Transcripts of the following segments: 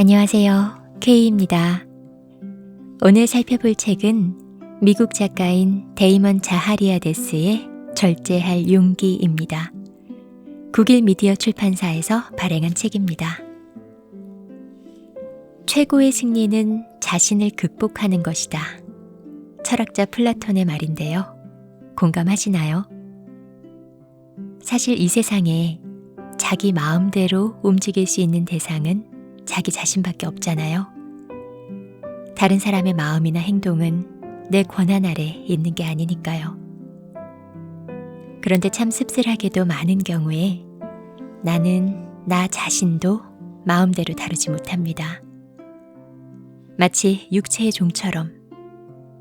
안녕하세요. K입니다. 오늘 살펴볼 책은 미국 작가인 데이먼 자하리아데스의 절제할 용기입니다. 국일 미디어 출판사에서 발행한 책입니다. 최고의 승리는 자신을 극복하는 것이다. 철학자 플라톤의 말인데요. 공감하시나요? 사실 이 세상에 자기 마음대로 움직일 수 있는 대상은 자기 자신밖에 없잖아요. 다른 사람의 마음이나 행동은 내 권한 아래 있는 게 아니니까요. 그런데 참 씁쓸하게도 많은 경우에 나는 나 자신도 마음대로 다루지 못합니다. 마치 육체의 종처럼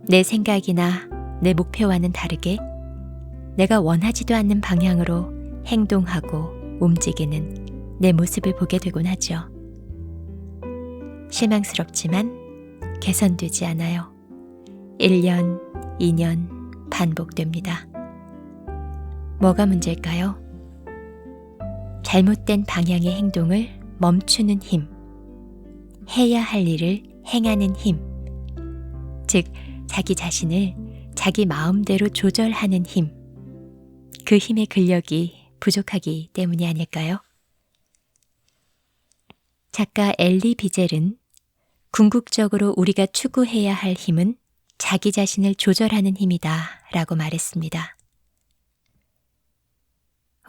내 생각이나 내 목표와는 다르게 내가 원하지도 않는 방향으로 행동하고 움직이는 내 모습을 보게 되곤 하죠. 실망스럽지만 개선되지 않아요. 1년, 2년 반복됩니다. 뭐가 문제일까요? 잘못된 방향의 행동을 멈추는 힘, 해야 할 일을 행하는 힘, 즉 자기 자신을 자기 마음대로 조절하는 힘, 그 힘의 근력이 부족하기 때문이 아닐까요? 작가 엘리 비젤은 궁극적으로 우리가 추구해야 할 힘은 자기 자신을 조절하는 힘이다 라고 말했습니다.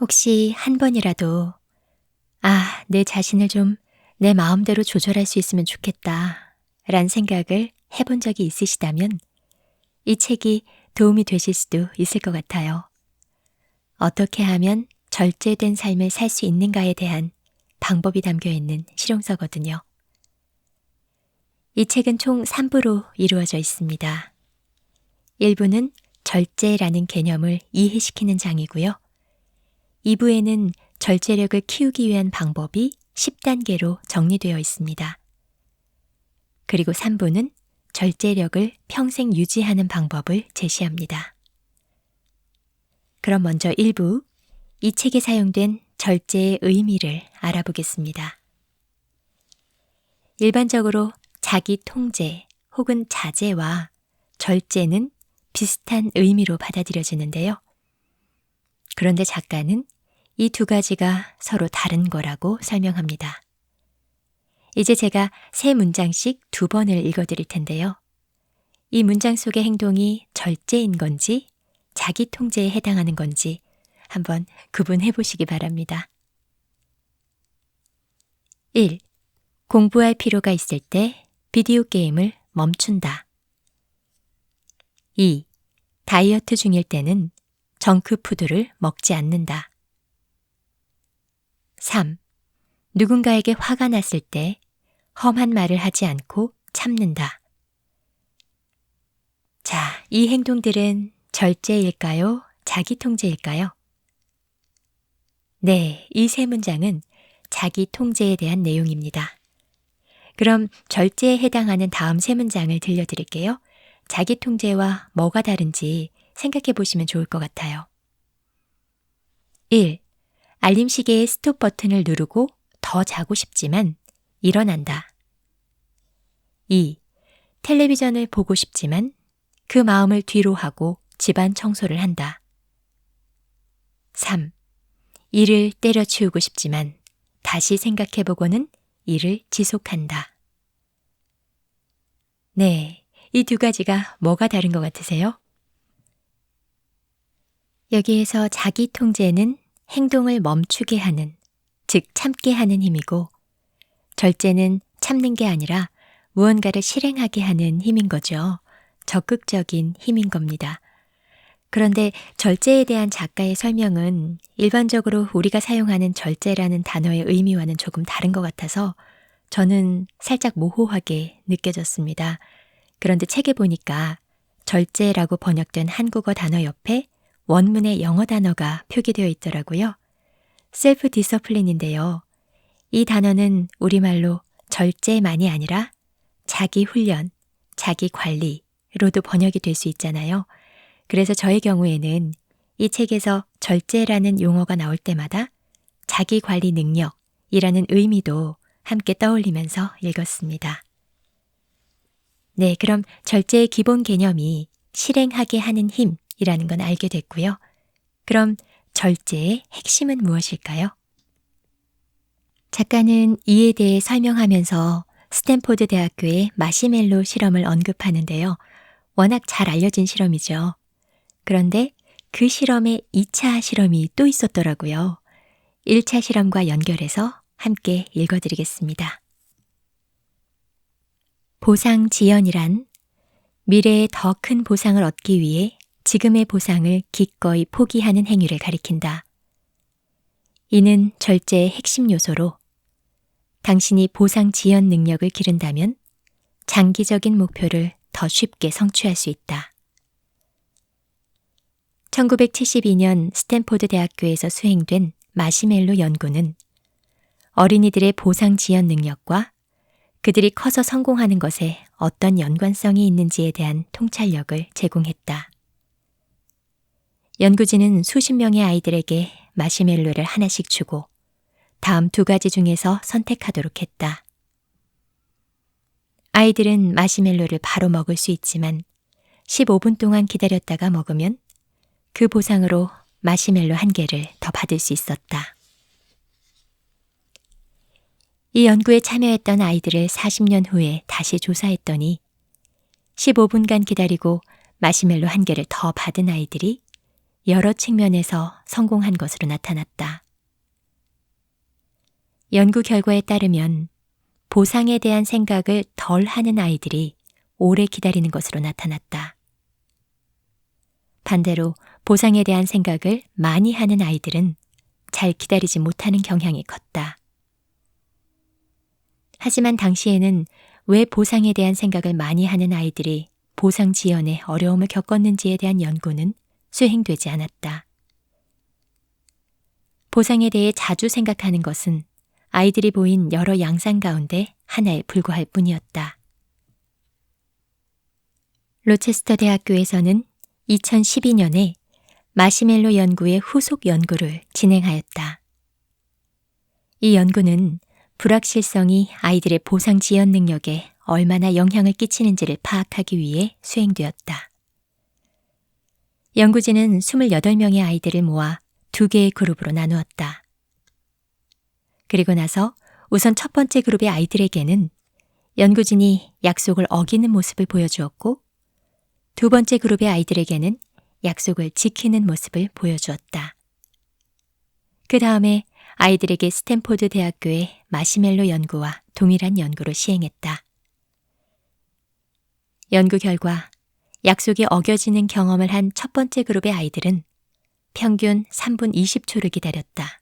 혹시 한 번이라도 내 자신을 좀 내 마음대로 조절할 수 있으면 좋겠다 란 생각을 해본 적이 있으시다면 이 책이 도움이 되실 수도 있을 것 같아요. 어떻게 하면 절제된 삶을 살 수 있는가에 대한 방법이 담겨 있는 실용서거든요. 이 책은 총 3부로 이루어져 있습니다. 1부는 절제라는 개념을 이해시키는 장이고요. 2부에는 절제력을 키우기 위한 방법이 10단계로 정리되어 있습니다. 그리고 3부는 절제력을 평생 유지하는 방법을 제시합니다. 그럼 먼저 1부, 이 책에 사용된 절제의 의미를 알아보겠습니다. 일반적으로 자기 통제 혹은 자제와 절제는 비슷한 의미로 받아들여지는데요. 그런데 작가는 이 두 가지가 서로 다른 거라고 설명합니다. 이제 제가 3문장씩 2번을 읽어드릴 텐데요. 이 문장 속의 행동이 절제인 건지 자기 통제에 해당하는 건지 한번 구분해 보시기 바랍니다. 1. 공부할 필요가 있을 때 비디오 게임을 멈춘다. 2. 다이어트 중일 때는 정크푸드를 먹지 않는다. 3. 누군가에게 화가 났을 때 험한 말을 하지 않고 참는다. 자, 이 행동들은 절제일까요? 자기 통제일까요? 네, 이 3문장은 자기 통제에 대한 내용입니다. 그럼 절제에 해당하는 다음 3문장을 들려드릴게요. 자기 통제와 뭐가 다른지 생각해 보시면 좋을 것 같아요. 1. 알림 시계의 스톱 버튼을 누르고 더 자고 싶지만 일어난다. 2. 텔레비전을 보고 싶지만 그 마음을 뒤로 하고 집안 청소를 한다. 3. 일을 때려치우고 싶지만 다시 생각해보고는 일을 지속한다. 네, 이 2가지가 뭐가 다른 것 같으세요? 여기에서 자기 통제는 행동을 멈추게 하는, 즉 참게 하는 힘이고, 절제는 참는 게 아니라 무언가를 실행하게 하는 힘인 거죠. 적극적인 힘인 겁니다. 그런데 절제에 대한 작가의 설명은 일반적으로 우리가 사용하는 절제라는 단어의 의미와는 조금 다른 것 같아서 저는 살짝 모호하게 느껴졌습니다. 그런데 책에 보니까 절제라고 번역된 한국어 단어 옆에 원문의 영어 단어가 표기되어 있더라고요. 셀프 디서플린인데요. 이 단어는 우리말로 절제만이 아니라 자기 훈련, 자기 관리로도 번역이 될 수 있잖아요. 그래서 저의 경우에는 이 책에서 절제라는 용어가 나올 때마다 자기 관리 능력이라는 의미도 함께 떠올리면서 읽었습니다. 네, 그럼 절제의 기본 개념이 실행하게 하는 힘이라는 건 알게 됐고요. 그럼 절제의 핵심은 무엇일까요? 작가는 이에 대해 설명하면서 스탠포드 대학교의 마시멜로 실험을 언급하는데요. 워낙 잘 알려진 실험이죠. 그런데 그 실험에 2차 실험이 또 있었더라고요. 1차 실험과 연결해서 함께 읽어드리겠습니다. 보상지연이란 미래에 더 큰 보상을 얻기 위해 지금의 보상을 기꺼이 포기하는 행위를 가리킨다. 이는 절제의 핵심 요소로 당신이 보상지연 능력을 기른다면 장기적인 목표를 더 쉽게 성취할 수 있다. 1972년 스탠포드 대학교에서 수행된 마시멜로 연구는 어린이들의 보상지연 능력과 그들이 커서 성공하는 것에 어떤 연관성이 있는지에 대한 통찰력을 제공했다. 연구진은 수십 명의 아이들에게 마시멜로를 하나씩 주고 다음 2가지 중에서 선택하도록 했다. 아이들은 마시멜로를 바로 먹을 수 있지만 15분 동안 기다렸다가 먹으면 그 보상으로 마시멜로 1개를 더 받을 수 있었다. 이 연구에 참여했던 아이들을 40년 후에 다시 조사했더니 15분간 기다리고 마시멜로 1개를 더 받은 아이들이 여러 측면에서 성공한 것으로 나타났다. 연구 결과에 따르면 보상에 대한 생각을 덜 하는 아이들이 오래 기다리는 것으로 나타났다. 반대로 보상에 대한 생각을 많이 하는 아이들은 잘 기다리지 못하는 경향이 컸다. 하지만 당시에는 왜 보상에 대한 생각을 많이 하는 아이들이 보상 지연에 어려움을 겪었는지에 대한 연구는 수행되지 않았다. 보상에 대해 자주 생각하는 것은 아이들이 보인 여러 양상 가운데 하나에 불과할 뿐이었다. 로체스터 대학교에서는 2012년에 마시멜로 연구의 후속 연구를 진행하였다. 이 연구는 불확실성이 아이들의 보상 지연 능력에 얼마나 영향을 끼치는지를 파악하기 위해 수행되었다. 연구진은 28명의 아이들을 모아 2개의 그룹으로 나누었다. 그리고 나서 우선 첫 번째 그룹의 아이들에게는 연구진이 약속을 어기는 모습을 보여주었고 2번째 그룹의 아이들에게는 약속을 지키는 모습을 보여주었다. 그 다음에 아이들에게 스탠포드 대학교의 마시멜로 연구와 동일한 연구를 시행했다. 연구 결과 약속이 어겨지는 경험을 한 첫 번째 그룹의 아이들은 평균 3분 20초를 기다렸다.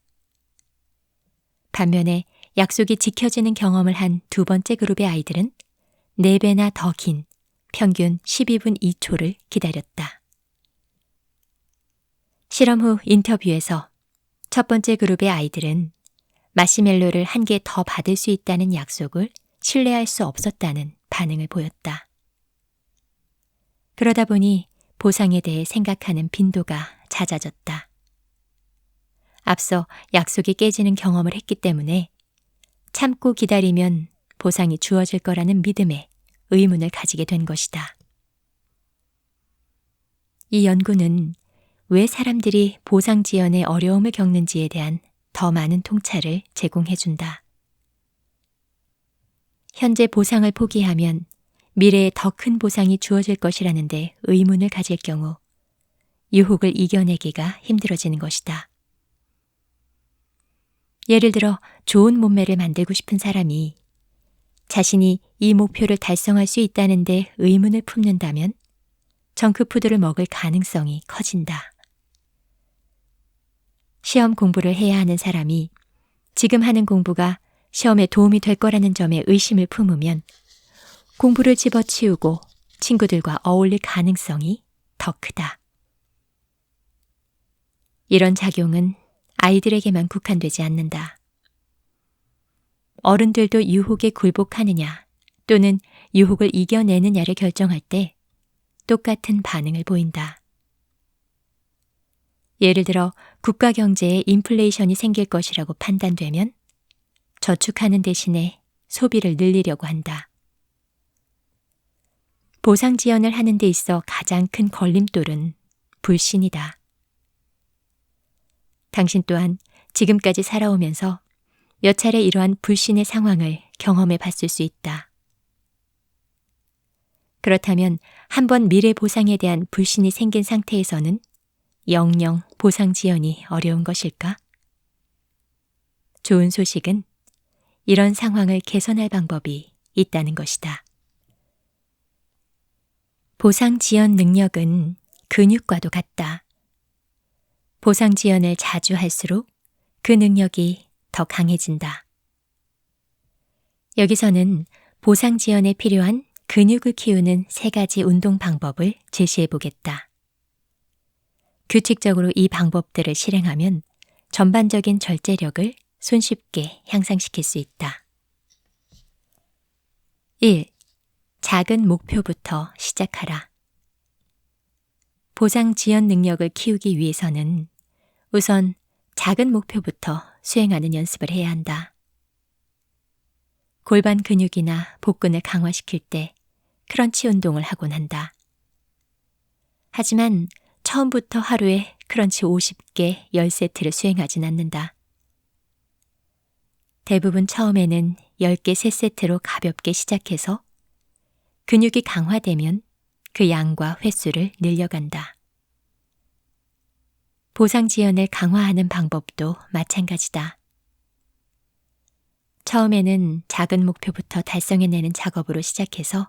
반면에 약속이 지켜지는 경험을 한 2번째 그룹의 아이들은 4배나 더 긴 평균 12분 2초를 기다렸다. 실험 후 인터뷰에서 첫 번째 그룹의 아이들은 마시멜로를 1개 더 받을 수 있다는 약속을 신뢰할 수 없었다는 반응을 보였다. 그러다 보니 보상에 대해 생각하는 빈도가 잦아졌다. 앞서 약속이 깨지는 경험을 했기 때문에 참고 기다리면 보상이 주어질 거라는 믿음에 의문을 가지게 된 것이다. 이 연구는 왜 사람들이 보상 지연에 어려움을 겪는지에 대한 더 많은 통찰을 제공해준다. 현재 보상을 포기하면 미래에 더 큰 보상이 주어질 것이라는 데 의문을 가질 경우 유혹을 이겨내기가 힘들어지는 것이다. 예를 들어 좋은 몸매를 만들고 싶은 사람이 자신이 이 목표를 달성할 수 있다는 데 의문을 품는다면 정크푸드를 먹을 가능성이 커진다. 시험 공부를 해야 하는 사람이 지금 하는 공부가 시험에 도움이 될 거라는 점에 의심을 품으면 공부를 집어치우고 친구들과 어울릴 가능성이 더 크다. 이런 작용은 아이들에게만 국한되지 않는다. 어른들도 유혹에 굴복하느냐 또는 유혹을 이겨내느냐를 결정할 때 똑같은 반응을 보인다. 예를 들어 국가 경제에 인플레이션이 생길 것이라고 판단되면 저축하는 대신에 소비를 늘리려고 한다. 보상 지연을 하는 데 있어 가장 큰 걸림돌은 불신이다. 당신 또한 지금까지 살아오면서 몇 차례 이러한 불신의 상황을 경험해 봤을 수 있다. 그렇다면 한번 미래 보상에 대한 불신이 생긴 상태에서는 영영 보상 지연이 어려운 것일까? 좋은 소식은 이런 상황을 개선할 방법이 있다는 것이다. 보상 지연 능력은 근육과도 같다. 보상 지연을 자주 할수록 그 능력이 더 강해진다. 여기서는 보상 지연에 필요한 근육을 키우는 3가지 운동 방법을 제시해 보겠다. 규칙적으로 이 방법들을 실행하면 전반적인 절제력을 손쉽게 향상시킬 수 있다. 1. 작은 목표부터 시작하라. 보상 지연 능력을 키우기 위해서는 우선 작은 목표부터 수행하는 연습을 해야 한다. 골반 근육이나 복근을 강화시킬 때 크런치 운동을 하곤 한다. 하지만 처음부터 하루에 크런치 50개 10세트를 수행하진 않는다. 대부분 처음에는 10개 3세트로 가볍게 시작해서 근육이 강화되면 그 양과 횟수를 늘려간다. 보상 지연을 강화하는 방법도 마찬가지다. 처음에는 작은 목표부터 달성해내는 작업으로 시작해서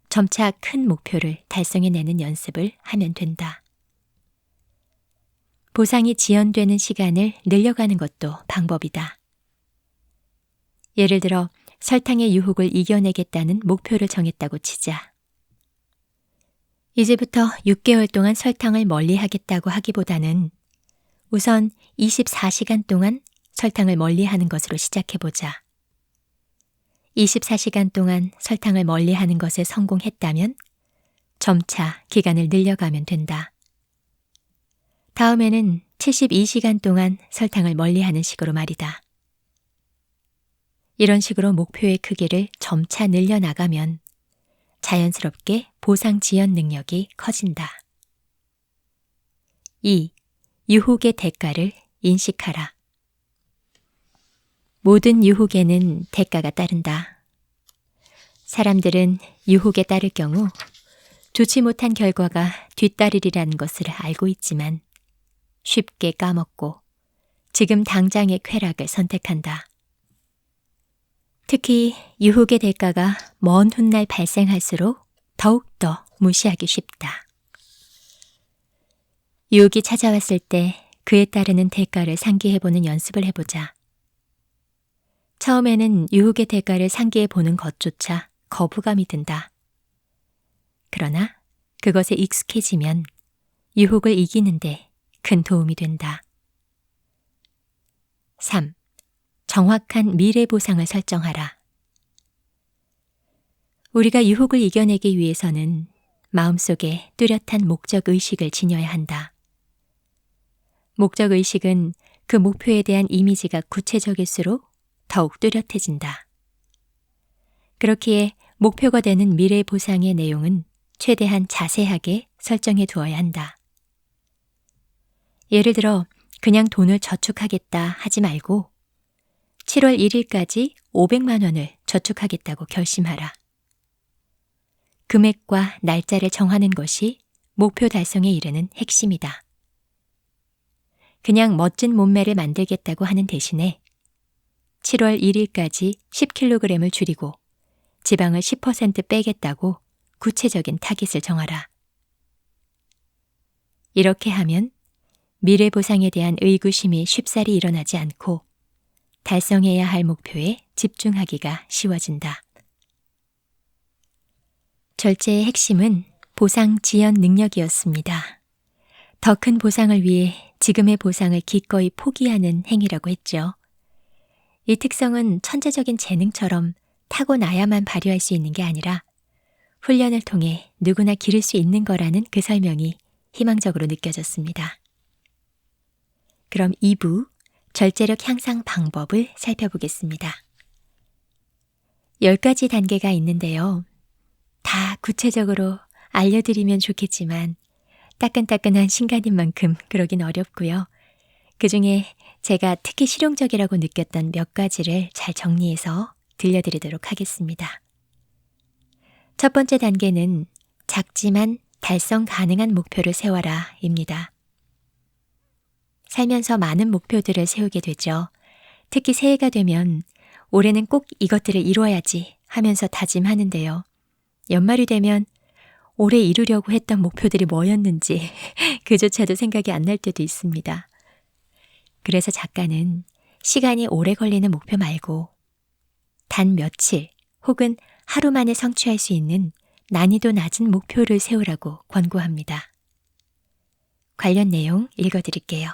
점차 큰 목표를 달성해내는 연습을 하면 된다. 보상이 지연되는 시간을 늘려가는 것도 방법이다. 예를 들어 설탕의 유혹을 이겨내겠다는 목표를 정했다고 치자. 이제부터 6개월 동안 설탕을 멀리하겠다고 하기보다는 우선 24시간 동안 설탕을 멀리하는 것으로 시작해보자. 24시간 동안 설탕을 멀리하는 것에 성공했다면 점차 기간을 늘려가면 된다. 다음에는 72시간 동안 설탕을 멀리하는 식으로 말이다. 이런 식으로 목표의 크기를 점차 늘려나가면 자연스럽게 보상 지연 능력이 커진다. 2. 유혹의 대가를 인식하라. 모든 유혹에는 대가가 따른다. 사람들은 유혹에 따를 경우 좋지 못한 결과가 뒤따르리라는 것을 알고 있지만 쉽게 까먹고 지금 당장의 쾌락을 선택한다. 특히 유혹의 대가가 먼 훗날 발생할수록 더욱더 무시하기 쉽다. 유혹이 찾아왔을 때 그에 따르는 대가를 상기해보는 연습을 해보자. 처음에는 유혹의 대가를 상기해보는 것조차 거부감이 든다. 그러나 그것에 익숙해지면 유혹을 이기는데 큰 도움이 된다. 3. 정확한 미래 보상을 설정하라. 우리가 유혹을 이겨내기 위해서는 마음속에 뚜렷한 목적 의식을 지녀야 한다. 목적 의식은 그 목표에 대한 이미지가 구체적일수록 더욱 뚜렷해진다. 그렇기에 목표가 되는 미래 보상의 내용은 최대한 자세하게 설정해 두어야 한다. 예를 들어 그냥 돈을 저축하겠다 하지 말고 7월 1일까지 500만 원을 저축하겠다고 결심하라. 금액과 날짜를 정하는 것이 목표 달성에 이르는 핵심이다. 그냥 멋진 몸매를 만들겠다고 하는 대신에 7월 1일까지 10kg을 줄이고 지방을 10% 빼겠다고 구체적인 타깃을 정하라. 이렇게 하면 미래 보상에 대한 의구심이 쉽사리 일어나지 않고 달성해야 할 목표에 집중하기가 쉬워진다. 절제의 핵심은 보상 지연 능력이었습니다. 더 큰 보상을 위해 지금의 보상을 기꺼이 포기하는 행위라고 했죠. 이 특성은 천재적인 재능처럼 타고나야만 발휘할 수 있는 게 아니라 훈련을 통해 누구나 기를 수 있는 거라는 그 설명이 희망적으로 느껴졌습니다. 그럼 2부 절제력 향상 방법을 살펴보겠습니다. 10가지 단계가 있는데요. 다 구체적으로 알려드리면 좋겠지만 따끈따끈한 신간인 만큼 그러긴 어렵고요. 그중에 제가 특히 실용적이라고 느꼈던 몇 가지를 잘 정리해서 들려드리도록 하겠습니다. 첫 번째 단계는 작지만 달성 가능한 목표를 세워라 입니다. 살면서 많은 목표들을 세우게 되죠. 특히 새해가 되면 올해는 꼭 이것들을 이루어야지 하면서 다짐하는데요. 연말이 되면 올해 이루려고 했던 목표들이 뭐였는지 그조차도 생각이 안 날 때도 있습니다. 그래서 작가는 시간이 오래 걸리는 목표 말고 단 며칠 혹은 하루 만에 성취할 수 있는 난이도 낮은 목표를 세우라고 권고합니다. 관련 내용 읽어드릴게요.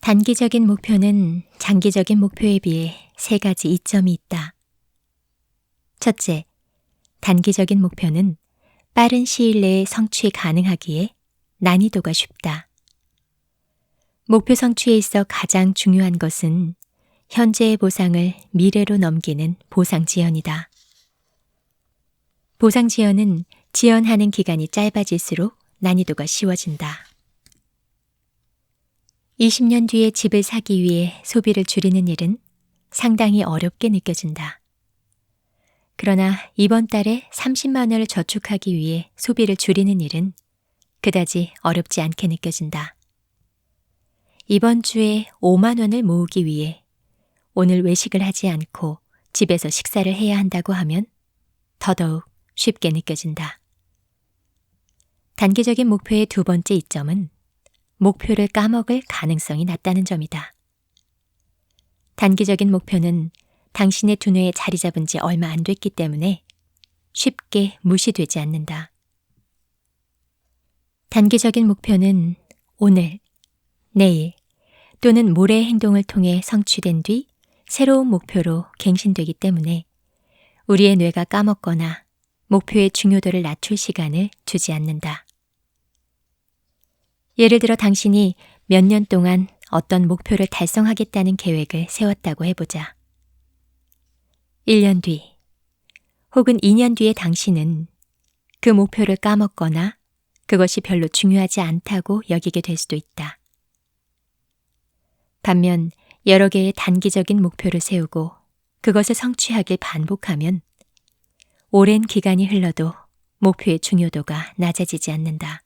단기적인 목표는 장기적인 목표에 비해 3가지 이점이 있다. 첫째, 단기적인 목표는 빠른 시일 내에 성취 가능하기에 난이도가 쉽다. 목표 성취에 있어 가장 중요한 것은 현재의 보상을 미래로 넘기는 보상 지연이다. 보상 지연은 지연하는 기간이 짧아질수록 난이도가 쉬워진다. 20년 뒤에 집을 사기 위해 소비를 줄이는 일은 상당히 어렵게 느껴진다. 그러나 이번 달에 30만 원을 저축하기 위해 소비를 줄이는 일은 그다지 어렵지 않게 느껴진다. 이번 주에 5만 원을 모으기 위해 오늘 외식을 하지 않고 집에서 식사를 해야 한다고 하면 더더욱 쉽게 느껴진다. 단기적인 목표의 두 번째 이점은 목표를 까먹을 가능성이 낮다는 점이다. 단기적인 목표는 당신의 두뇌에 자리 잡은 지 얼마 안 됐기 때문에 쉽게 무시되지 않는다. 단기적인 목표는 오늘, 내일 또는 모레의 행동을 통해 성취된 뒤 새로운 목표로 갱신되기 때문에 우리의 뇌가 까먹거나 목표의 중요도를 낮출 시간을 주지 않는다. 예를 들어 당신이 몇 년 동안 어떤 목표를 달성하겠다는 계획을 세웠다고 해보자. 1년 뒤 혹은 2년 뒤에 당신은 그 목표를 까먹거나 그것이 별로 중요하지 않다고 여기게 될 수도 있다. 반면 여러 개의 단기적인 목표를 세우고 그것을 성취하길 반복하면 오랜 기간이 흘러도 목표의 중요도가 낮아지지 않는다.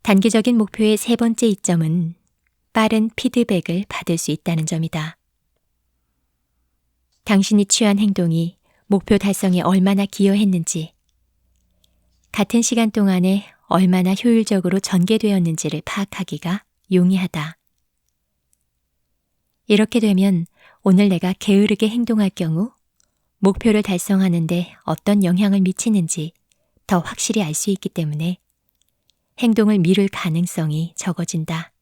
단기적인 목표의 세 번째 이점은 빠른 피드백을 받을 수 있다는 점이다. 당신이 취한 행동이 목표 달성에 얼마나 기여했는지, 같은 시간 동안에 얼마나 효율적으로 전개되었는지를 파악하기가 용이하다. 이렇게 되면 오늘 내가 게으르게 행동할 경우 목표를 달성하는데 어떤 영향을 미치는지 더 확실히 알 수 있기 때문에 행동을 미룰 가능성이 적어진다.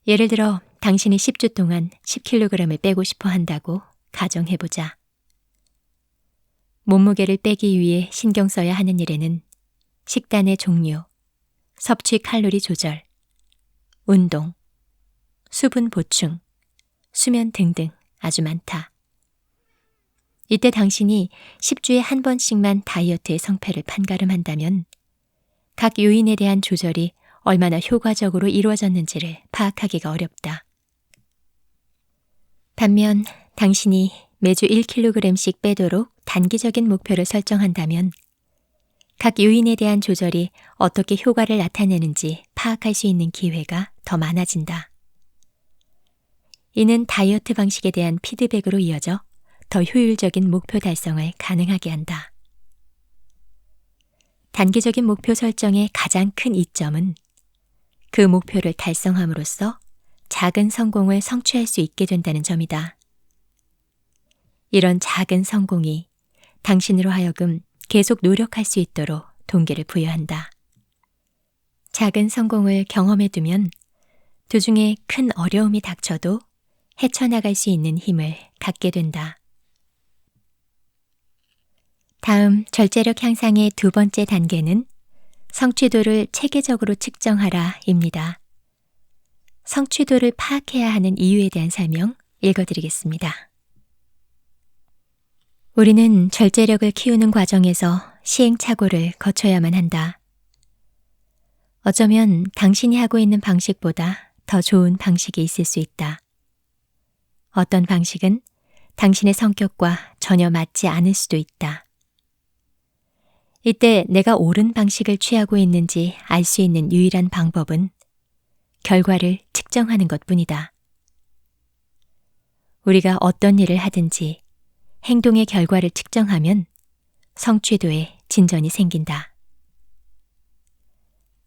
예를 들어 당신이 10주 동안 10kg을 빼고 싶어 한다고 가정해보자. 몸무게를 빼기 위해 신경 써야 하는 일에는 식단의 종류, 섭취 칼로리 조절, 운동, 수분 보충, 수면 등등 아주 많다. 이때 당신이 10주에 한 번씩만 다이어트의 성패를 판가름한다면 각 요인에 대한 조절이 얼마나 효과적으로 이루어졌는지를 파악하기가 어렵다. 반면 당신이 매주 1kg씩 빼도록 단기적인 목표를 설정한다면 각 요인에 대한 조절이 어떻게 효과를 나타내는지 파악할 수 있는 기회가 더 많아진다. 이는 다이어트 방식에 대한 피드백으로 이어져 더 효율적인 목표 달성을 가능하게 한다. 단기적인 목표 설정의 가장 큰 이점은 그 목표를 달성함으로써 작은 성공을 성취할 수 있게 된다는 점이다. 이런 작은 성공이 당신으로 하여금 계속 노력할 수 있도록 동기를 부여한다. 작은 성공을 경험해 두면 도중에 큰 어려움이 닥쳐도 헤쳐나갈 수 있는 힘을 갖게 된다. 다음 절제력 향상의 두 번째 단계는 성취도를 체계적으로 측정하라입니다. 성취도를 파악해야 하는 이유에 대한 설명 읽어드리겠습니다. 우리는 절제력을 키우는 과정에서 시행착오를 거쳐야만 한다. 어쩌면 당신이 하고 있는 방식보다 더 좋은 방식이 있을 수 있다. 어떤 방식은 당신의 성격과 전혀 맞지 않을 수도 있다. 이때 내가 옳은 방식을 취하고 있는지 알 수 있는 유일한 방법은 결과를 측정하는 것뿐이다. 우리가 어떤 일을 하든지 행동의 결과를 측정하면 성취도에 진전이 생긴다.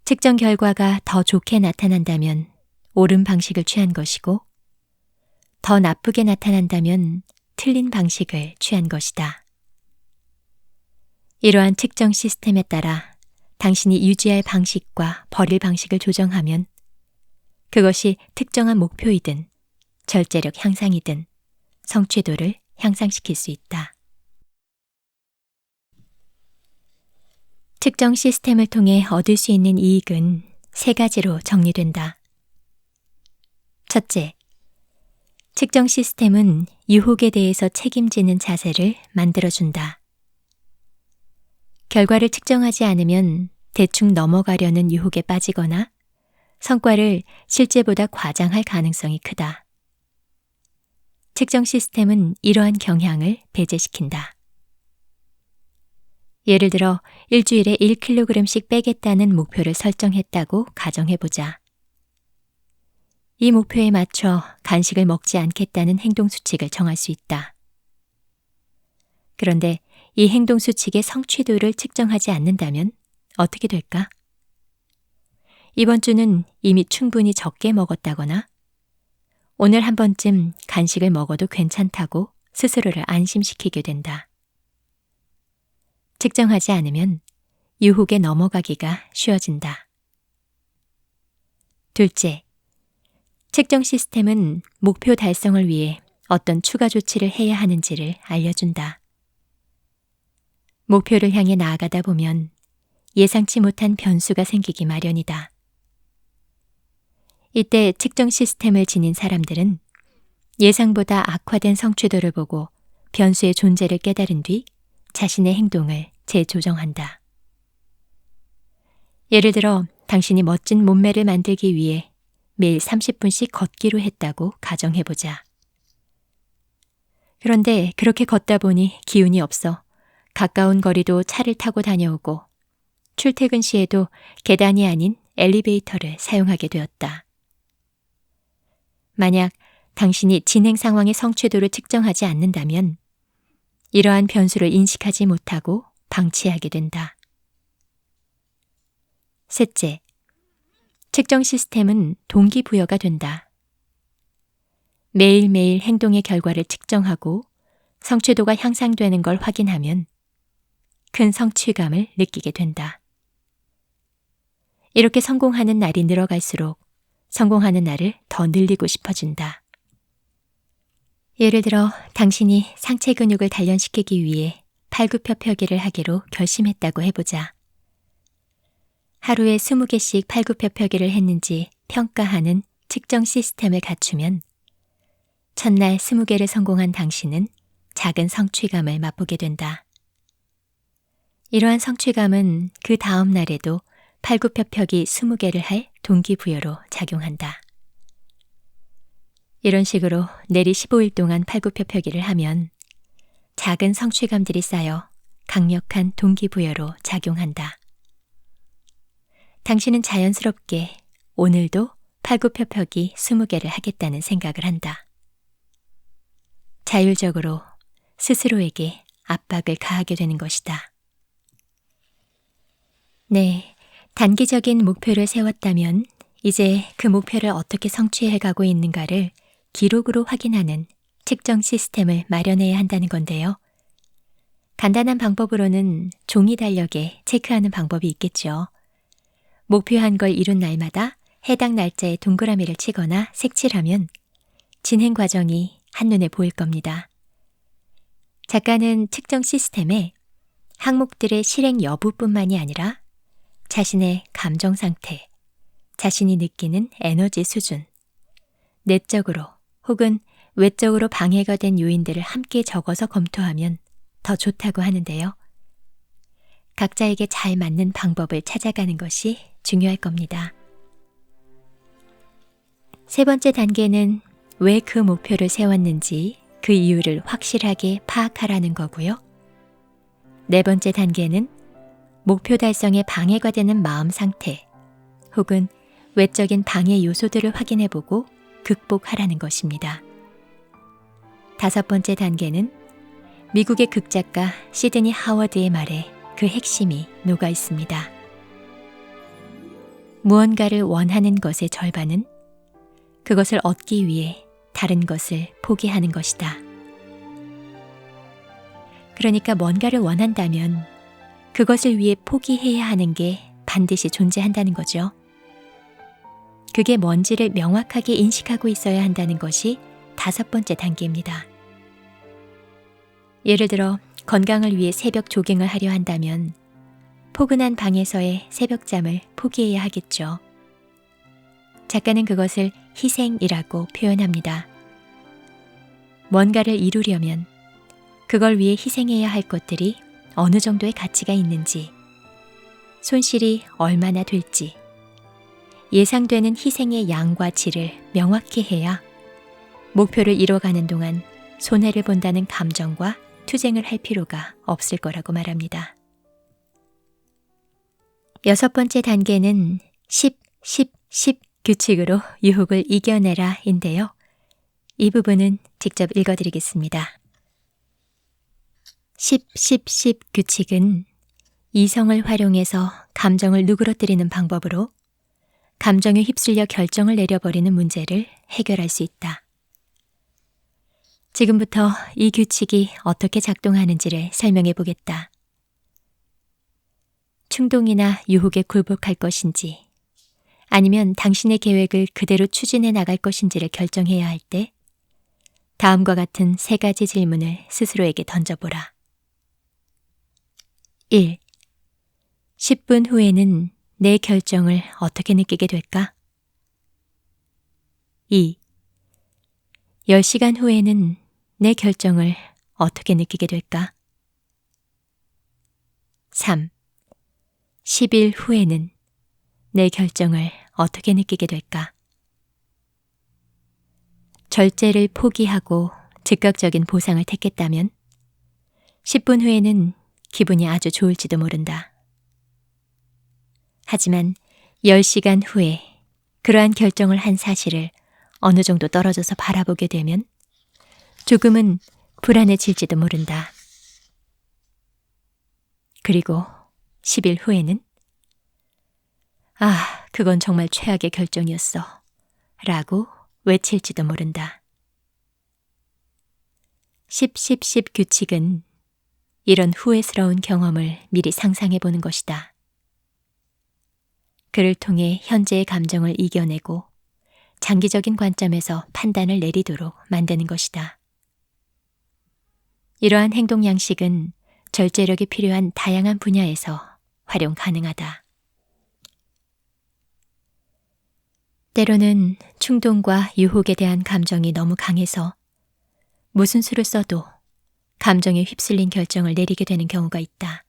측정 결과가 더 좋게 나타난다면 옳은 방식을 취한 것이고, 더 나쁘게 나타난다면 틀린 방식을 취한 것이다. 이러한 측정 시스템에 따라 당신이 유지할 방식과 버릴 방식을 조정하면 그것이 특정한 목표이든 절제력 향상이든 성취도를 향상시킬 수 있다. 측정 시스템을 통해 얻을 수 있는 이익은 3가지로 정리된다. 첫째, 측정 시스템은 유혹에 대해서 책임지는 자세를 만들어준다. 결과를 측정하지 않으면 대충 넘어가려는 유혹에 빠지거나 성과를 실제보다 과장할 가능성이 크다. 측정 시스템은 이러한 경향을 배제시킨다. 예를 들어 일주일에 1kg씩 빼겠다는 목표를 설정했다고 가정해보자. 이 목표에 맞춰 간식을 먹지 않겠다는 행동 수칙을 정할 수 있다. 그런데 이 행동 수칙의 성취도를 측정하지 않는다면 어떻게 될까? 이번 주는 이미 충분히 적게 먹었다거나 오늘 한 번쯤 간식을 먹어도 괜찮다고 스스로를 안심시키게 된다. 측정하지 않으면 유혹에 넘어가기가 쉬워진다. 둘째, 측정 시스템은 목표 달성을 위해 어떤 추가 조치를 해야 하는지를 알려준다. 목표를 향해 나아가다 보면 예상치 못한 변수가 생기기 마련이다. 이때 측정 시스템을 지닌 사람들은 예상보다 악화된 성취도를 보고 변수의 존재를 깨달은 뒤 자신의 행동을 재조정한다. 예를 들어 당신이 멋진 몸매를 만들기 위해 매일 30분씩 걷기로 했다고 가정해보자. 그런데 그렇게 걷다 보니 기운이 없어 가까운 거리도 차를 타고 다녀오고 출퇴근 시에도 계단이 아닌 엘리베이터를 사용하게 되었다. 만약 당신이 진행 상황의 성취도를 측정하지 않는다면 이러한 변수를 인식하지 못하고 방치하게 된다. 셋째, 측정 시스템은 동기부여가 된다. 매일매일 행동의 결과를 측정하고 성취도가 향상되는 걸 확인하면 큰 성취감을 느끼게 된다. 이렇게 성공하는 날이 늘어갈수록 성공하는 날을 더 늘리고 싶어진다. 예를 들어 당신이 상체 근육을 단련시키기 위해 팔굽혀펴기를 하기로 결심했다고 해보자. 하루에 20개씩 팔굽혀펴기를 했는지 평가하는 측정 시스템을 갖추면 첫날 20개를 성공한 당신은 작은 성취감을 맛보게 된다. 이러한 성취감은 그 다음 날에도 팔굽혀펴기 20개를 할 동기부여로 작용한다. 이런 식으로 내리 15일 동안 팔굽혀펴기를 하면 작은 성취감들이 쌓여 강력한 동기부여로 작용한다. 당신은 자연스럽게 오늘도 팔굽혀펴기 20개를 하겠다는 생각을 한다. 자율적으로 스스로에게 압박을 가하게 되는 것이다. 네, 단기적인 목표를 세웠다면 이제 그 목표를 어떻게 성취해가고 있는가를 기록으로 확인하는 측정 시스템을 마련해야 한다는 건데요. 간단한 방법으로는 종이 달력에 체크하는 방법이 있겠죠. 목표한 걸 이룬 날마다 해당 날짜에 동그라미를 치거나 색칠하면 진행 과정이 한눈에 보일 겁니다. 작가는 측정 시스템에 항목들의 실행 여부뿐만이 아니라 자신의 감정 상태, 자신이 느끼는 에너지 수준, 내적으로 혹은 외적으로 방해가 된 요인들을 함께 적어서 검토하면 더 좋다고 하는데요. 각자에게 잘 맞는 방법을 찾아가는 것이 중요할 겁니다. 세 번째 단계는 왜 그 목표를 세웠는지 그 이유를 확실하게 파악하라는 거고요. 네 번째 단계는 목표 달성에 방해가 되는 마음 상태 혹은 외적인 방해 요소들을 확인해보고 극복하라는 것입니다. 다섯 번째 단계는 미국의 극작가 시드니 하워드의 말에 그 핵심이 녹아 있습니다. 무언가를 원하는 것의 절반은 그것을 얻기 위해 다른 것을 포기하는 것이다. 그러니까 뭔가를 원한다면 그것을 위해 포기해야 하는 게 반드시 존재한다는 거죠. 그게 뭔지를 명확하게 인식하고 있어야 한다는 것이 다섯 번째 단계입니다. 예를 들어 건강을 위해 새벽 조깅을 하려 한다면 포근한 방에서의 새벽잠을 포기해야 하겠죠. 작가는 그것을 희생이라고 표현합니다. 뭔가를 이루려면 그걸 위해 희생해야 할 것들이 어느 정도의 가치가 있는지, 손실이 얼마나 될지, 예상되는 희생의 양과 질을 명확히 해야 목표를 이뤄가는 동안 손해를 본다는 감정과 투쟁을 할 필요가 없을 거라고 말합니다. 여섯 번째 단계는 10, 10, 10 규칙으로 유혹을 이겨내라 인데요. 이 부분은 직접 읽어드리겠습니다. 10, 10, 10 규칙은 이성을 활용해서 감정을 누그러뜨리는 방법으로 감정에 휩쓸려 결정을 내려버리는 문제를 해결할 수 있다. 지금부터 이 규칙이 어떻게 작동하는지를 설명해 보겠다. 충동이나 유혹에 굴복할 것인지 아니면 당신의 계획을 그대로 추진해 나갈 것인지를 결정해야 할 때 다음과 같은 세 가지 질문을 스스로에게 던져보라. 1. 10분 후에는 내 결정을 어떻게 느끼게 될까? 2. 10시간 후에는 내 결정을 어떻게 느끼게 될까? 3. 10일 후에는 내 결정을 어떻게 느끼게 될까? 절제를 포기하고 즉각적인 보상을 택했다면 10분 후에는 기분이 아주 좋을지도 모른다. 하지만 10시간 후에 그러한 결정을 한 사실을 어느 정도 떨어져서 바라보게 되면 조금은 불안해질지도 모른다. 그리고 10일 후에는 그건 정말 최악의 결정이었어 라고 외칠지도 모른다. 10, 10, 10 규칙은 이런 후회스러운 경험을 미리 상상해 보는 것이다. 그를 통해 현재의 감정을 이겨내고 장기적인 관점에서 판단을 내리도록 만드는 것이다. 이러한 행동 양식은 절제력이 필요한 다양한 분야에서 활용 가능하다. 때로는 충동과 유혹에 대한 감정이 너무 강해서 무슨 수를 써도 감정에 휩쓸린 결정을 내리게 되는 경우가 있다.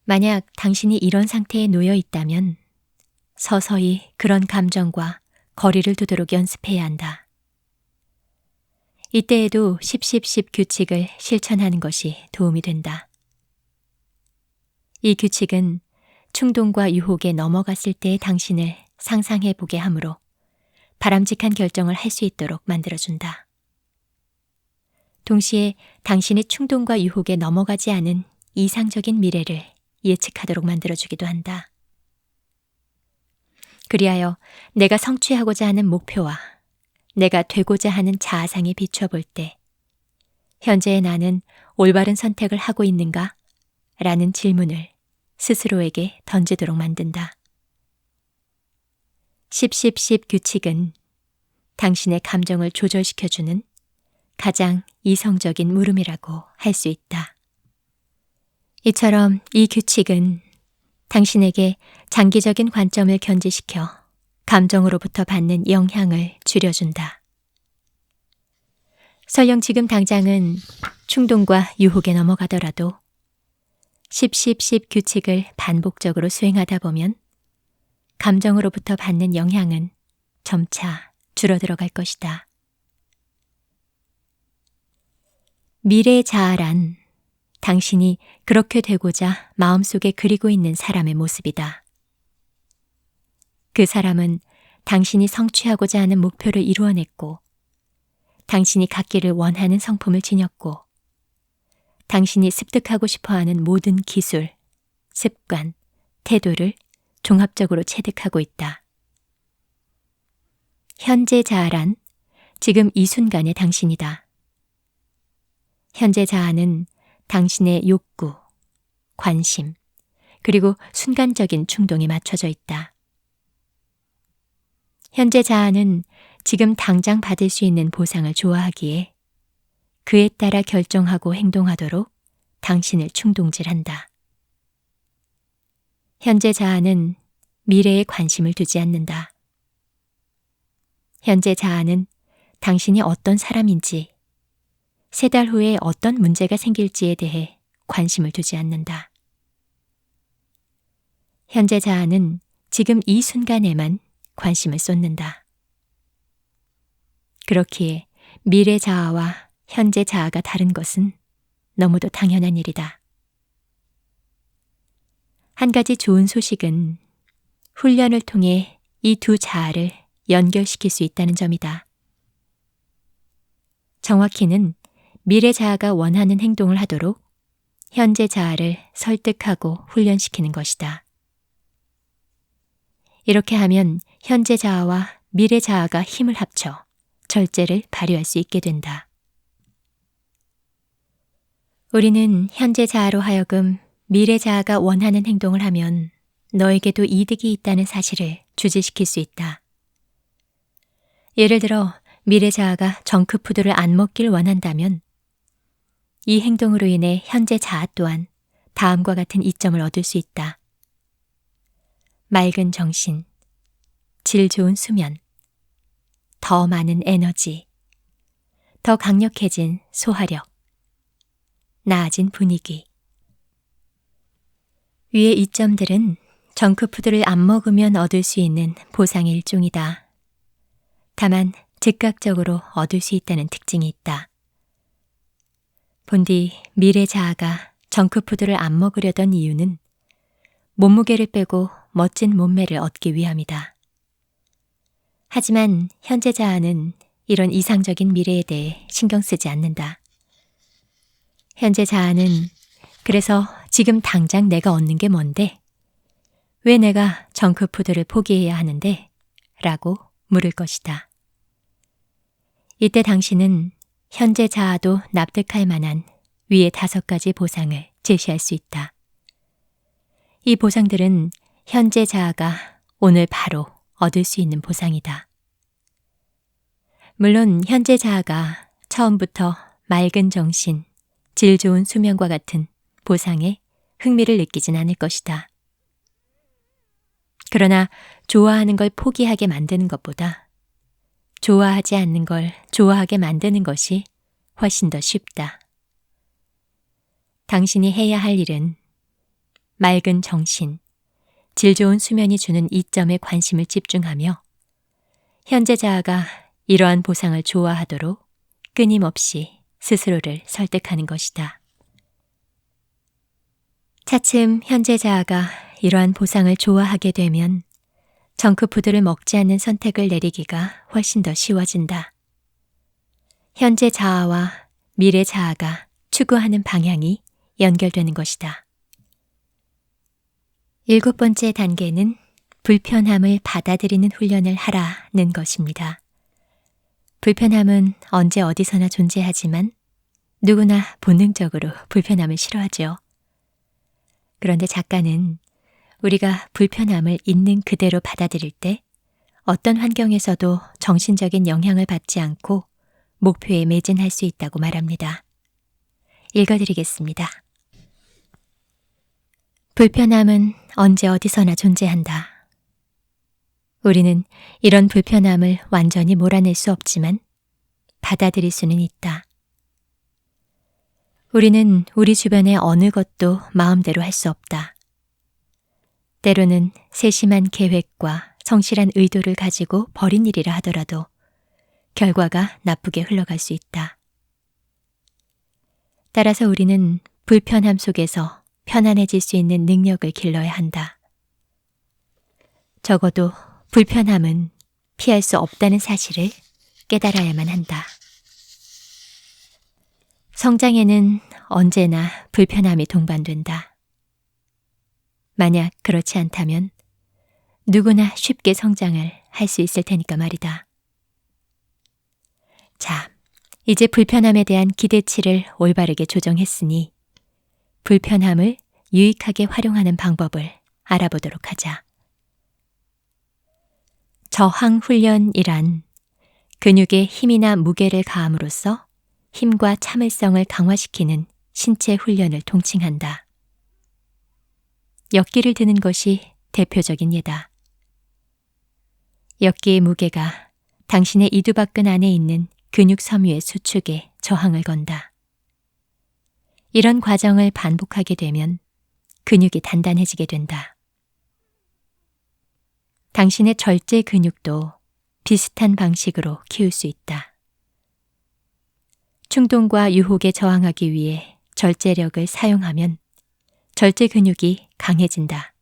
만약 당신이 이런 상태에 놓여 있다면 서서히 그런 감정과 거리를 두도록 연습해야 한다. 이때에도 10, 10, 10 규칙을 실천하는 것이 도움이 된다. 이 규칙은 충동과 유혹에 넘어갔을 때의 당신을 상상해 보게 하므로 바람직한 결정을 할 수 있도록 만들어준다. 동시에 당신이 충동과 유혹에 넘어가지 않은 이상적인 미래를 예측하도록 만들어주기도 한다. 그리하여 내가 성취하고자 하는 목표와 내가 되고자 하는 자아상에 비춰볼 때 현재의 나는 올바른 선택을 하고 있는가? 라는 질문을 스스로에게 던지도록 만든다. 10, 10, 10 규칙은 당신의 감정을 조절시켜주는 가장 이성적인 물음이라고 할 수 있다. 이처럼 이 규칙은 당신에게 장기적인 관점을 견지시켜 감정으로부터 받는 영향을 줄여준다. 설령 지금 당장은 충동과 유혹에 넘어가더라도 10-10-10 규칙을 반복적으로 수행하다 보면 감정으로부터 받는 영향은 점차 줄어들어갈 것이다. 미래 자아란 당신이 그렇게 되고자 마음속에 그리고 있는 사람의 모습이다. 그 사람은 당신이 성취하고자 하는 목표를 이루어냈고, 당신이 갖기를 원하는 성품을 지녔고, 당신이 습득하고 싶어하는 모든 기술, 습관, 태도를 종합적으로 체득하고 있다. 현재 자아란 지금 이 순간의 당신이다. 현재 자아는 당신의 욕구, 관심, 그리고 순간적인 충동에 맞춰져 있다. 현재 자아는 지금 당장 받을 수 있는 보상을 좋아하기에 그에 따라 결정하고 행동하도록 당신을 충동질한다. 현재 자아는 미래에 관심을 두지 않는다. 현재 자아는 당신이 어떤 사람인지, 3달 후에 어떤 문제가 생길지에 대해 관심을 두지 않는다. 현재 자아는 지금 이 순간에만 관심을 쏟는다. 그렇기에 미래 자아와 현재 자아가 다른 것은 너무도 당연한 일이다. 한 가지 좋은 소식은 훈련을 통해 이 두 자아를 연결시킬 수 있다는 점이다. 정확히는 미래 자아가 원하는 행동을 하도록 현재 자아를 설득하고 훈련시키는 것이다. 이렇게 하면 현재 자아와 미래 자아가 힘을 합쳐 절제를 발휘할 수 있게 된다. 우리는 현재 자아로 하여금 미래 자아가 원하는 행동을 하면 너에게도 이득이 있다는 사실을 주지시킬 수 있다. 예를 들어 미래 자아가 정크푸드를 안 먹길 원한다면 이 행동으로 인해 현재 자아 또한 다음과 같은 이점을 얻을 수 있다. 맑은 정신, 질 좋은 수면, 더 많은 에너지, 더 강력해진 소화력, 나아진 분위기. 위의 이점들은 정크푸드를 안 먹으면 얻을 수 있는 보상의 일종이다. 다만 즉각적으로 얻을 수 있다는 특징이 있다. 본디 미래 자아가 정크푸드를 안 먹으려던 이유는 몸무게를 빼고 멋진 몸매를 얻기 위함이다. 하지만 현재 자아는 이런 이상적인 미래에 대해 신경 쓰지 않는다. 현재 자아는 그래서 지금 당장 내가 얻는 게 뭔데? 왜 내가 정크푸드를 포기해야 하는데? 라고 물을 것이다. 이때 당신은 현재 자아도 납득할 만한 위의 5가지 보상을 제시할 수 있다. 이 보상들은 현재 자아가 오늘 바로 얻을 수 있는 보상이다. 물론 현재 자아가 처음부터 맑은 정신, 질 좋은 수면과 같은 보상에 흥미를 느끼진 않을 것이다. 그러나 좋아하는 걸 포기하게 만드는 것보다 좋아하지 않는 걸 좋아하게 만드는 것이 훨씬 더 쉽다. 당신이 해야 할 일은 맑은 정신, 질 좋은 수면이 주는 이점에 관심을 집중하며 현재 자아가 이러한 보상을 좋아하도록 끊임없이 스스로를 설득하는 것이다. 차츰 현재 자아가 이러한 보상을 좋아하게 되면 정크푸드를 먹지 않는 선택을 내리기가 훨씬 더 쉬워진다. 현재 자아와 미래 자아가 추구하는 방향이 연결되는 것이다. 7번째 단계는 불편함을 받아들이는 훈련을 하라는 것입니다. 불편함은 언제 어디서나 존재하지만 누구나 본능적으로 불편함을 싫어하죠. 그런데 작가는 우리가 불편함을 있는 그대로 받아들일 때 어떤 환경에서도 정신적인 영향을 받지 않고 목표에 매진할 수 있다고 말합니다. 읽어드리겠습니다. 불편함은 언제 어디서나 존재한다. 우리는 이런 불편함을 완전히 몰아낼 수 없지만 받아들일 수는 있다. 우리는 우리 주변의 어느 것도 마음대로 할 수 없다. 때로는 세심한 계획과 성실한 의도를 가지고 벌인 일이라 하더라도 결과가 나쁘게 흘러갈 수 있다. 따라서 우리는 불편함 속에서 편안해질 수 있는 능력을 길러야 한다. 적어도 불편함은 피할 수 없다는 사실을 깨달아야만 한다. 성장에는 언제나 불편함이 동반된다. 만약 그렇지 않다면 누구나 쉽게 성장을 할 수 있을 테니까 말이다. 자, 이제 불편함에 대한 기대치를 올바르게 조정했으니 불편함을 유익하게 활용하는 방법을 알아보도록 하자. 저항 훈련이란 근육에 힘이나 무게를 가함으로써 힘과 참을성을 강화시키는 신체 훈련을 통칭한다. 역기를 드는 것이 대표적인 예다. 역기의 무게가 당신의 이두박근 안에 있는 근육 섬유의 수축에 저항을 건다. 이런 과정을 반복하게 되면 근육이 단단해지게 된다. 당신의 절제 근육도 비슷한 방식으로 키울 수 있다. 충동과 유혹에 저항하기 위해 절제력을 사용하면 절제 근육이 강해진다.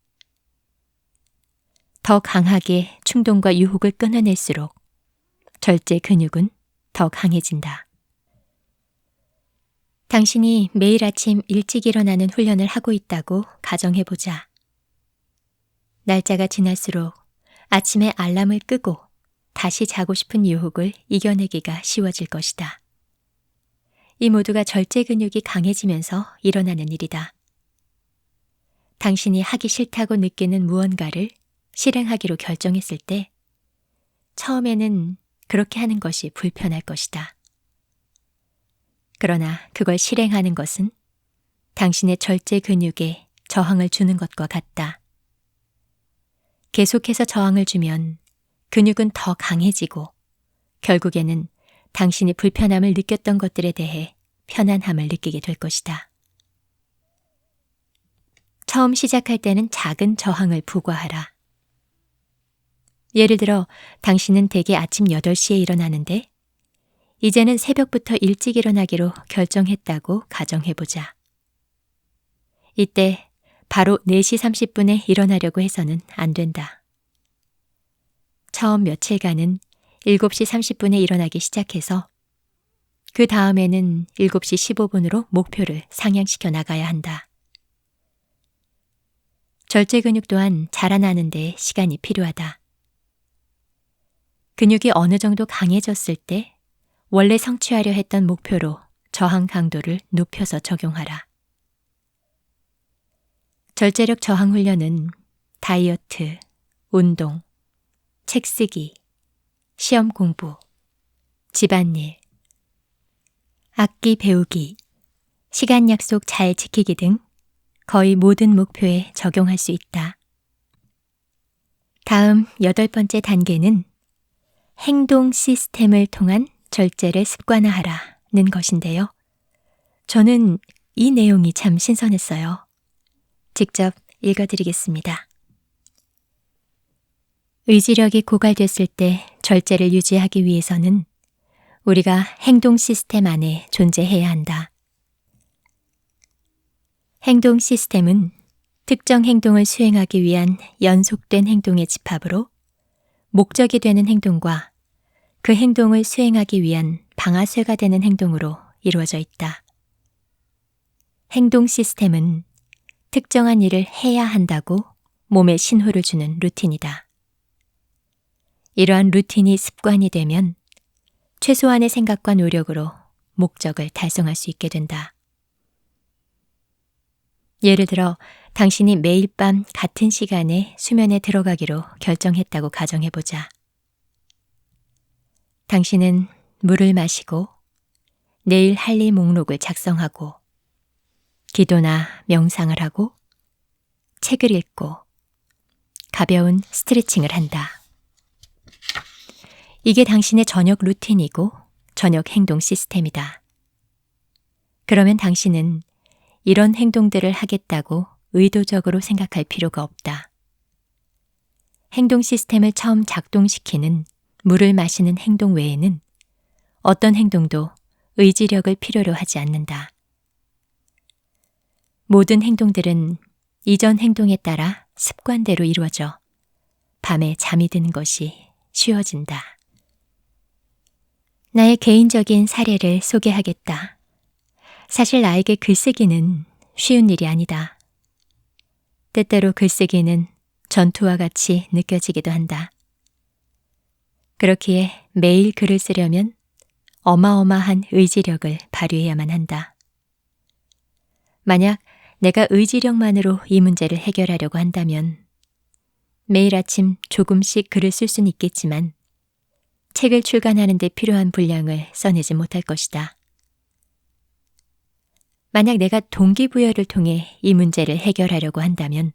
더 강하게 충동과 유혹을 끊어낼수록 절제 근육은 더 강해진다. 당신이 매일 아침 일찍 일어나는 훈련을 하고 있다고 가정해보자. 날짜가 지날수록 아침에 알람을 끄고 다시 자고 싶은 유혹을 이겨내기가 쉬워질 것이다. 이 모두가 절제 근육이 강해지면서 일어나는 일이다. 당신이 하기 싫다고 느끼는 무언가를 실행하기로 결정했을 때 처음에는 그렇게 하는 것이 불편할 것이다. 그러나 그걸 실행하는 것은 당신의 절제 근육에 저항을 주는 것과 같다. 계속해서 저항을 주면 근육은 더 강해지고 결국에는 당신이 불편함을 느꼈던 것들에 대해 편안함을 느끼게 될 것이다. 처음 시작할 때는 작은 저항을 부과하라. 예를 들어 당신은 대개 아침 8시에 일어나는데 이제는 새벽부터 일찍 일어나기로 결정했다고 가정해보자. 이때 바로 4시 30분에 일어나려고 해서는 안 된다. 처음 며칠간은 7시 30분에 일어나기 시작해서 그 다음에는 7시 15분으로 목표를 상향시켜 나가야 한다. 절제 근육 또한 자라나는 데 시간이 필요하다. 근육이 어느 정도 강해졌을 때 원래 성취하려 했던 목표로 저항 강도를 높여서 적용하라. 절제력 저항 훈련은 다이어트, 운동, 책 쓰기, 시험 공부, 집안일, 악기 배우기, 시간 약속 잘 지키기 등 거의 모든 목표에 적용할 수 있다. 다음 8번째 단계는 행동 시스템을 통한 절제를 습관화하라는 것인데요. 저는 이 내용이 참 신선했어요. 직접 읽어드리겠습니다. 의지력이 고갈됐을 때 절제를 유지하기 위해서는 우리가 행동 시스템 안에 존재해야 한다. 행동 시스템은 특정 행동을 수행하기 위한 연속된 행동의 집합으로 목적이 되는 행동과 그 행동을 수행하기 위한 방아쇠가 되는 행동으로 이루어져 있다. 행동 시스템은 특정한 일을 해야 한다고 몸에 신호를 주는 루틴이다. 이러한 루틴이 습관이 되면 최소한의 생각과 노력으로 목적을 달성할 수 있게 된다. 예를 들어 당신이 매일 밤 같은 시간에 수면에 들어가기로 결정했다고 가정해보자. 당신은 물을 마시고 내일 할 일 목록을 작성하고 기도나 명상을 하고 책을 읽고 가벼운 스트레칭을 한다. 이게 당신의 저녁 루틴이고 저녁 행동 시스템이다. 그러면 당신은 이런 행동들을 하겠다고 의도적으로 생각할 필요가 없다. 행동 시스템을 처음 작동시키는 물을 마시는 행동 외에는 어떤 행동도 의지력을 필요로 하지 않는다. 모든 행동들은 이전 행동에 따라 습관대로 이루어져 밤에 잠이 드는 것이 쉬워진다. 나의 개인적인 사례를 소개하겠다. 사실 나에게 글쓰기는 쉬운 일이 아니다. 때때로 글쓰기는 전투와 같이 느껴지기도 한다. 그렇기에 매일 글을 쓰려면 어마어마한 의지력을 발휘해야만 한다. 만약 내가 의지력만으로 이 문제를 해결하려고 한다면 매일 아침 조금씩 글을 쓸 수는 있겠지만 책을 출간하는 데 필요한 분량을 써내지 못할 것이다. 만약 내가 동기부여를 통해 이 문제를 해결하려고 한다면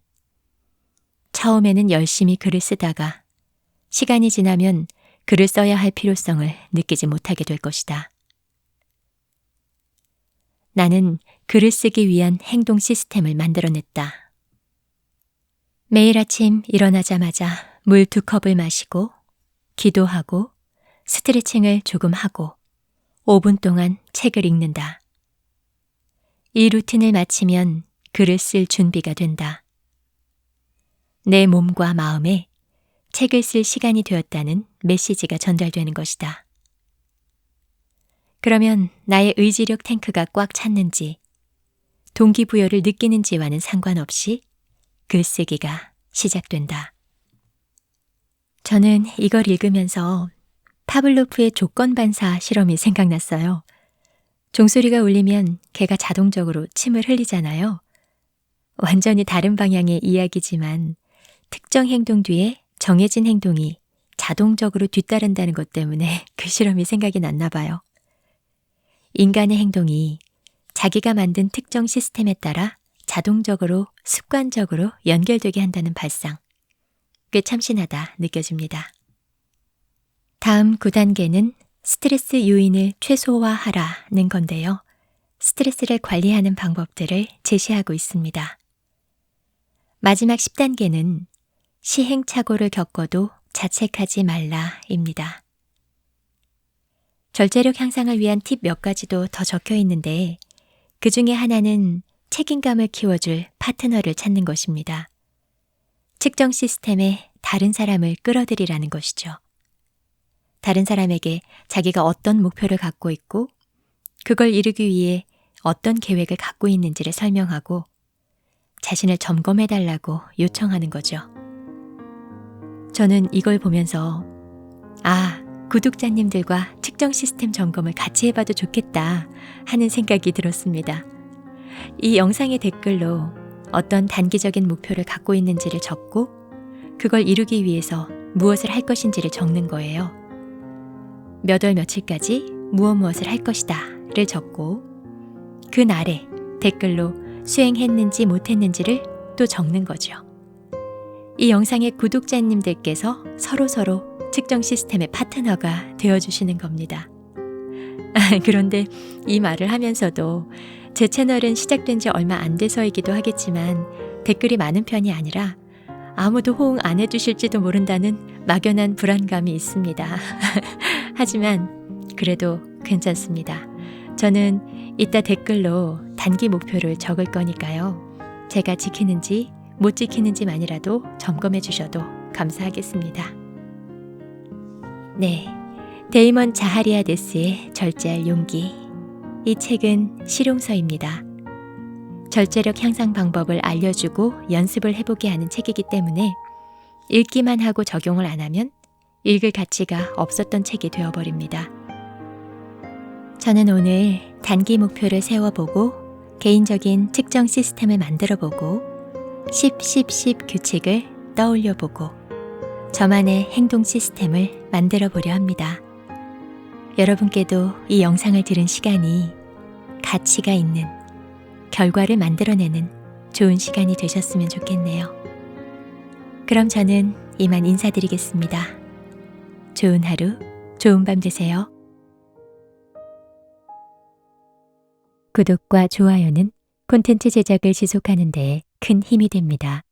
처음에는 열심히 글을 쓰다가 시간이 지나면 글을 써야 할 필요성을 느끼지 못하게 될 것이다. 나는 글을 쓰기 위한 행동 시스템을 만들어냈다. 매일 아침 일어나자마자 물 2컵을 마시고 기도하고 스트레칭을 조금 하고 5분 동안 책을 읽는다. 이 루틴을 마치면 글을 쓸 준비가 된다. 내 몸과 마음에 책을 쓸 시간이 되었다는 메시지가 전달되는 것이다. 그러면 나의 의지력 탱크가 꽉 찼는지 동기부여를 느끼는지와는 상관없이 글쓰기가 시작된다. 저는 이걸 읽으면서 파블로프의 조건반사 실험이 생각났어요. 종소리가 울리면 개가 자동적으로 침을 흘리잖아요. 완전히 다른 방향의 이야기지만 특정 행동 뒤에 정해진 행동이 자동적으로 뒤따른다는 것 때문에 그 실험이 생각이 났나 봐요. 인간의 행동이 자기가 만든 특정 시스템에 따라 자동적으로 습관적으로 연결되게 한다는 발상. 꽤 참신하다 느껴집니다. 다음 9단계는 스트레스 요인을 최소화하라는 건데요. 스트레스를 관리하는 방법들을 제시하고 있습니다. 마지막 10단계는 시행착오를 겪어도 자책하지 말라입니다. 절제력 향상을 위한 팁 몇 가지도 더 적혀 있는데 그 중에 하나는 책임감을 키워줄 파트너를 찾는 것입니다. 측정 시스템에 다른 사람을 끌어들이라는 것이죠. 다른 사람에게 자기가 어떤 목표를 갖고 있고 그걸 이루기 위해 어떤 계획을 갖고 있는지를 설명하고 자신을 점검해달라고 요청하는 거죠. 저는 이걸 보면서 구독자님들과 측정 시스템 점검을 같이 해봐도 좋겠다 하는 생각이 들었습니다. 이 영상의 댓글로 어떤 단기적인 목표를 갖고 있는지를 적고 그걸 이루기 위해서 무엇을 할 것인지를 적는 거예요. 몇 월 며칠까지 무엇을 할 것이다를 적고 그 날에 댓글로 수행했는지 못했는지를 또 적는 거죠. 이 영상의 구독자님들께서 서로 측정 시스템의 파트너가 되어주시는 겁니다. 그런데 이 말을 하면서도 제 채널은 시작된 지 얼마 안 돼서이기도 하겠지만 댓글이 많은 편이 아니라 아무도 호응 안 해주실지도 모른다는 막연한 불안감이 있습니다. 하지만 그래도 괜찮습니다. 저는 이따 댓글로 단기 목표를 적을 거니까요. 제가 지키는지 못 지키는지만이라도 점검해 주셔도 감사하겠습니다. 네, 데이먼 자하리아데스의 절제할 용기. 이 책은 실용서입니다. 절제력 향상 방법을 알려주고 연습을 해보게 하는 책이기 때문에 읽기만 하고 적용을 안 하면 읽을 가치가 없었던 책이 되어버립니다. 저는 오늘 단기 목표를 세워보고 개인적인 측정 시스템을 만들어보고 10-10-10 규칙을 떠올려보고 저만의 행동 시스템을 만들어보려 합니다. 여러분께도 이 영상을 들은 시간이 가치가 있는 결과를 만들어내는 좋은 시간이 되셨으면 좋겠네요. 그럼 저는 이만 인사드리겠습니다. 좋은 하루, 좋은 밤 되세요. 구독과 좋아요는 콘텐츠 제작을 지속하는 데 큰 힘이 됩니다.